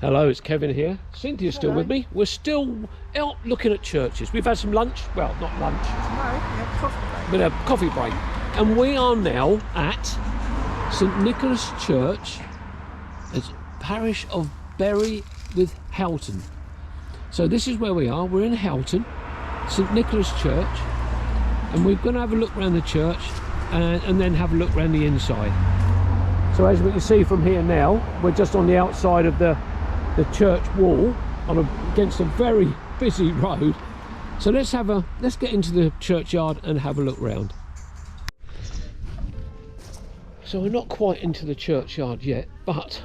Hello, it's Kevin here. Cynthia's still with me. We're still out looking at churches. We've had some lunch. Well, not lunch. No, we had coffee break. But a coffee break. And we are now at St Nicholas Church. It's parish of Bury with Houghton. So this is where we are. We're in Houghton, St Nicholas Church. And we're going to have a look around the church and then have a look around the inside. So as we can see from here now, we're just on the outside of the church wall against a very busy road. So let's get into the churchyard and have a look round. So we're not quite into the churchyard yet, but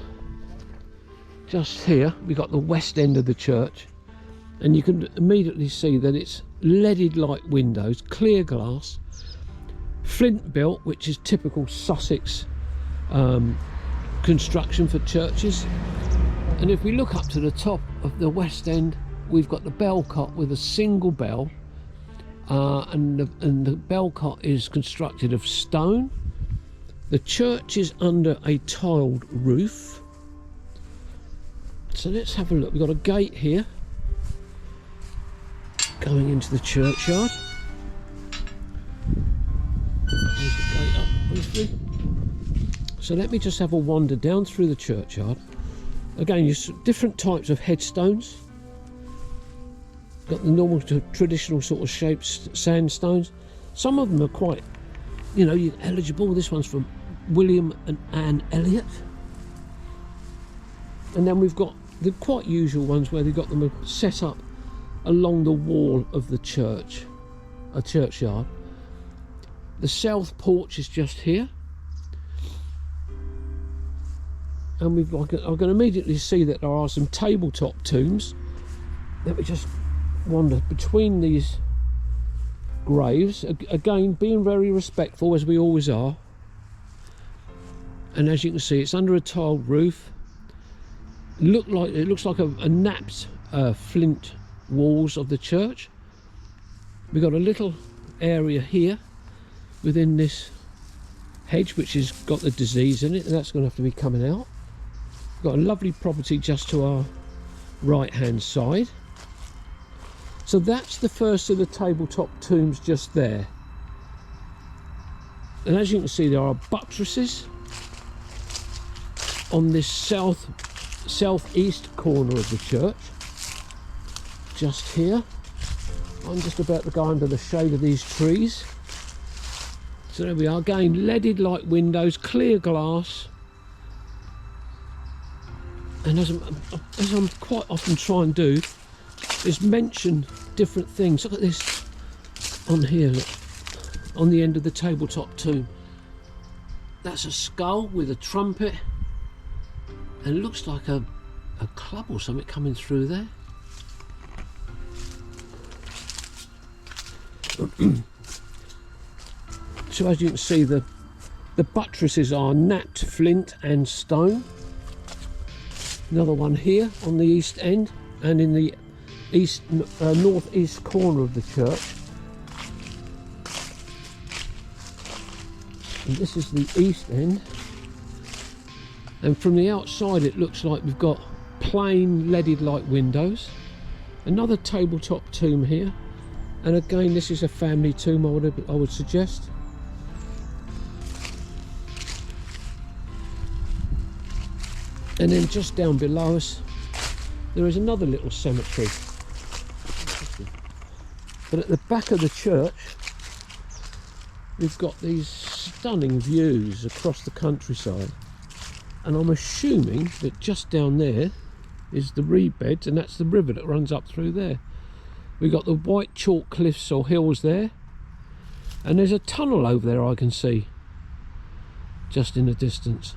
just here we've got the west end of the church, and you can immediately see that it's leaded light windows, clear glass, flint built, which is typical Sussex construction for churches. And if we look up to the top of the west end, we've got the bell cot with a single bell, and the bell cot is constructed of stone. The church is under a tiled roof. So let's have a look. We've got a gate here going into the churchyard. Close the gate up briefly. So let me just have a wander down through the churchyard. Again, different types of headstones. Got the normal traditional sort of shaped sandstones. Some of them are quite, eligible. This one's from William and Anne Elliot. And then we've got the quite usual ones where they've got them set up along the wall of the church, a churchyard. The south porch is just here. And I can immediately see that there are some tabletop tombs. Let me just wander between these graves, again being very respectful as we always are. And as you can see, it's under a tiled roof. It looks like a napped flint walls of the church. We've got a little area here within this hedge which has got the disease in it, and that's going to have to be coming out. We've got a lovely property just to our right hand side. So that's the first of the tabletop tombs just there. And as you can see, there are buttresses on this southeast corner of the church. Just here. I'm just about to go under the shade of these trees. So there we are, again, leaded light windows, clear glass. And as I'm quite often try and do, is mention different things. Look at this on here, look, on the end of the tabletop tomb. That's a skull with a trumpet, and it looks like a club or something coming through there. So as you can see, the buttresses are napped flint and stone. Another one here on the east end, and in the northeast corner of the church. And this is the east end. And from the outside, it looks like we've got plain leaded light windows. Another tabletop tomb here, and again, this is a family tomb. I would suggest. And then just down below us, there is another little cemetery. But at the back of the church, we've got these stunning views across the countryside. And I'm assuming that just down there is the reed beds, and that's the river that runs up through there. We've got the white chalk cliffs or hills there. And there's a tunnel over there I can see, just in the distance.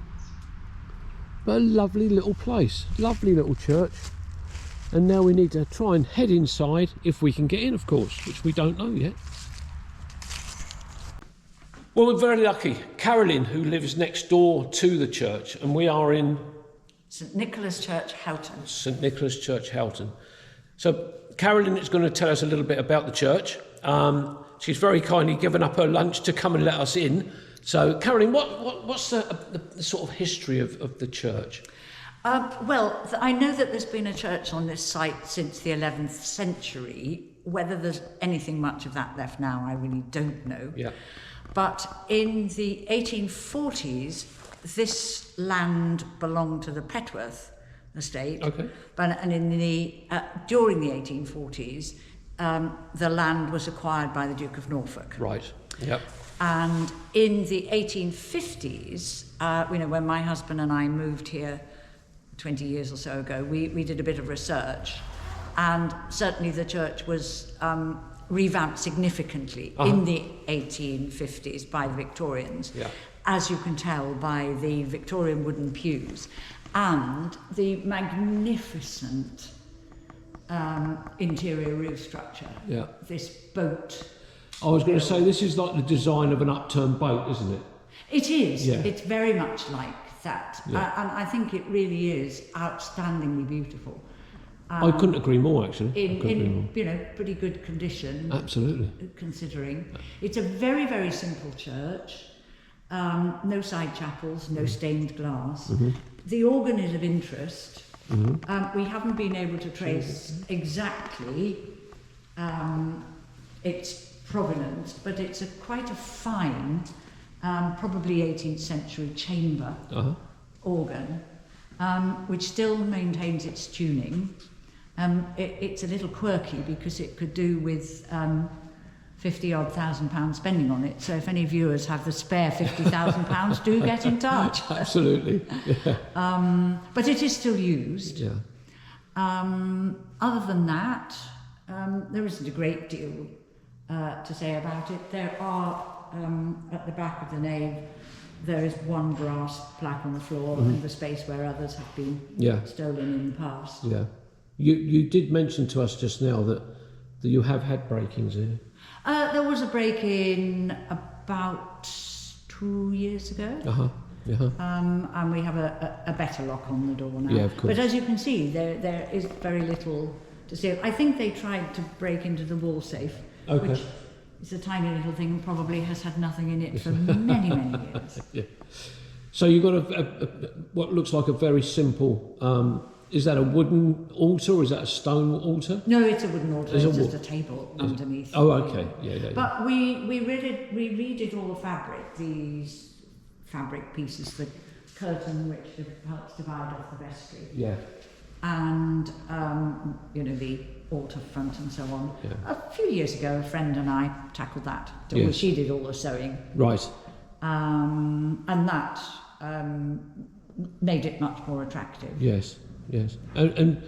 But a lovely little place, lovely little church. And now we need to try and head inside, if we can get in, of course, which we don't know yet. Well, we're very lucky. Carolyn, who lives next door to the church, and we are in St Nicholas Church, Houghton. St Nicholas Church, Houghton. So Carolyn is going to tell us a little bit about the church. She's very kindly given up her lunch to come and let us in. So, Carolyn, what's the sort of history of the church? I know that there's been a church on this site since the 11th century. Whether there's anything much of that left now, I really don't know. Yeah. But in the 1840s, this land belonged to the Petworth estate. Okay. And in the during the 1840s, the land was acquired by the Duke of Norfolk. Right. Yep. And in the 1850s, when my husband and I moved here 20 years or so ago, we did a bit of research, and certainly the church was revamped significantly in the 1850s by the Victorians, as you can tell by the Victorian wooden pews and the magnificent interior roof structure. Yeah. This boat. I was going to say, this is like the design of an upturned boat, isn't it? It is. Yeah. It's very much like that. Yeah. And I think it really is outstandingly beautiful. I couldn't agree more, actually. In pretty good condition. Absolutely. Considering. It's a very, very simple church. No side chapels, no stained glass. Mm-hmm. The organ is of interest. Mm-hmm. We haven't been able to trace exactly its provenance, but it's quite a fine, probably 18th century chamber organ, which still maintains its tuning. It's a little quirky because it could do with 50-odd thousand pounds spending on it. So if any viewers have the spare £50,000, do get in touch. Absolutely. Yeah. But it is still used. Yeah. Other than that, there isn't a great deal to say about it. There are, at the back of the nave, there is one brass plaque on the floor and the space where others have been stolen in the past. Yeah. You did mention to us just now that you have had break-ins here. There was a break-in about 2 years ago. And we have a better lock on the door now. Yeah, of course. But as you can see, there is very little to see. I think they tried to break into the wall safe, which is a tiny little thing and probably has had nothing in it for many, many years. Yeah. So you've got what looks like a very simple... is that a wooden altar or is that a stone altar? No, it's a wooden altar. It's just a table underneath. Oh, okay. Yeah. But we redid all the fabric, these fabric pieces, the curtain which helps divide off the vestry. Yeah. And, the altar front and so on. Yeah. A few years ago, a friend and I tackled that. Yes. She did all the sewing. Right. And that made it much more attractive. Yes. And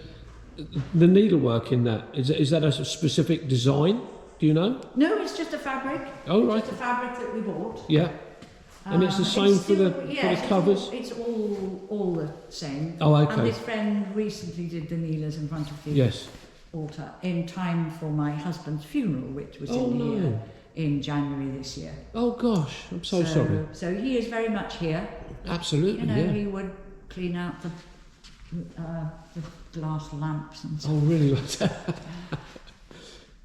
the needlework in that, is that a specific design? Do you know? No, it's just a fabric. Oh, right. Just a fabric that we bought. Yeah. And it's the same for the covers? It's all the same. Oh, okay. And this friend recently did the kneelers in front of the altar in time for my husband's funeral, which was here in January this year. Oh, gosh. I'm so sorry. So he is very much here. Absolutely, he would clean out the glass lamps and so on. Oh, really?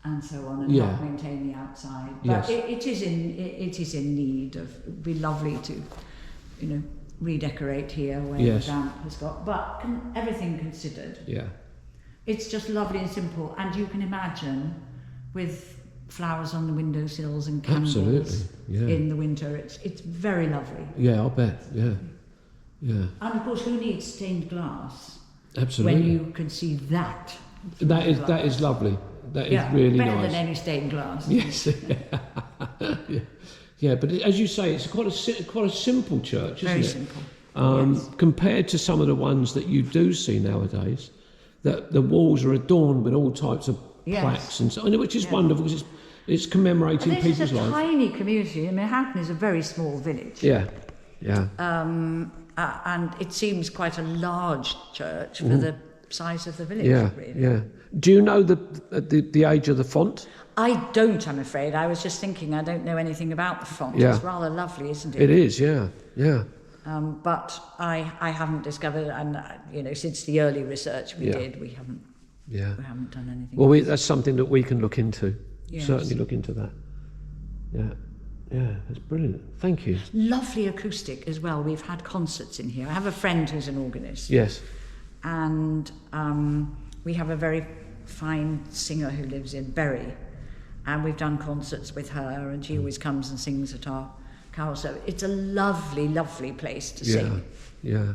and so on, and help maintain the outside. But it is in need of. It'd be lovely to, redecorate here where the damp has got. But everything considered, it's just lovely and simple. And you can imagine with flowers on the windowsills and candles in the winter. It's very lovely. Yeah, I'll bet. Yeah. And of course, who needs stained glass? Absolutely. When you can see that. That is lovely. That is really nice. Better than any stained glass. Yes. Yeah, but as you say, it's quite a simple church, isn't it? Very simple. Compared to some of the ones that you do see nowadays, that the walls are adorned with all types of plaques and so on, which is wonderful because it's commemorating people's lives. This is a tiny community. I mean, Houghton is a very small village. Yeah. And it seems quite a large church for the size of the village, really. Yeah. Do you know the age of the font? I don't, I'm afraid. I was just thinking, I don't know anything about the font. It's rather lovely, isn't it? It is, yeah. But I haven't discovered, and since the early research we did, we haven't done anything. Well, that's something that we can look into. Yes. Certainly look into that. Yeah. Yeah, that's brilliant. Thank you. Lovely acoustic as well. We've had concerts in here. I have a friend who's an organist. Yes. And we have a very fine singer who lives in Bury. And we've done concerts with her, and she always comes and sings at our carol. So it's a lovely, lovely place to sing. Yeah.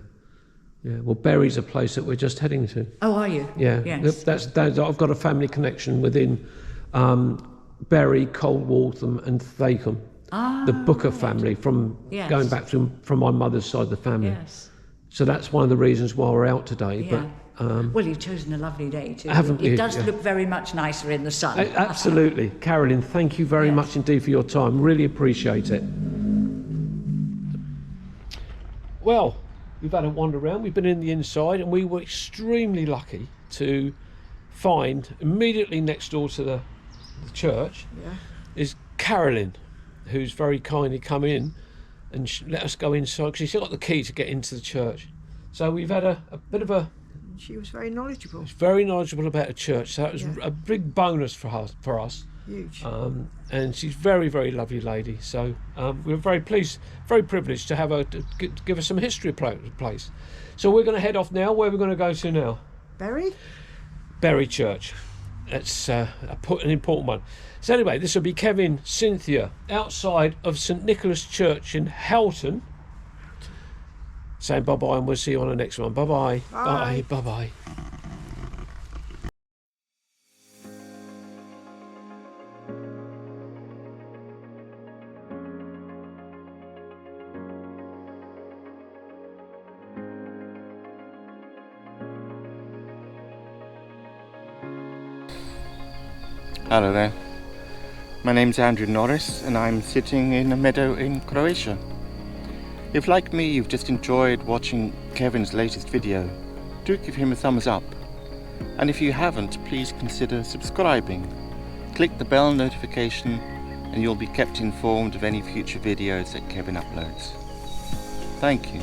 Well, Bury's a place that we're just heading to. Oh, are you? Yeah. Yes. I've got a family connection within Bury, Coldwatham, and Thacombe. The Booker family from going back from my mother's side of the family. Yes. So that's one of the reasons why we're out today. Yeah. But well, you've chosen a lovely day too. Haven't it you? does Yeah. look very much nicer in the sun. Absolutely. Carolyn, thank you very much indeed for your time. Really appreciate it. Well, we've had a wander around. We've been in the inside, and we were extremely lucky to find immediately next door to the church is Carolyn, who's very kindly come in and let us go inside, because she's got the key to get into the church. So we've had a bit of a... She was very knowledgeable. Very knowledgeable about the church, so that was a big bonus for us. Huge. And she's very, very lovely lady. So we're very pleased, very privileged to have her to give us some history of the place. So we're going to head off now. Where are we going to go to now? Bury Church. That's an important one. So anyway, this will be Kevin, Cynthia, outside of St Nicholas Church in Houghton, saying bye-bye, and we'll see you on the next one. Bye-bye. Bye. Bye-bye. Hello there. My name's Andrew Norris, and I'm sitting in a meadow in Croatia. If, like me, you've just enjoyed watching Kevin's latest video, do give him a thumbs up. And if you haven't, please consider subscribing. Click the bell notification and you'll be kept informed of any future videos that Kevin uploads. Thank you.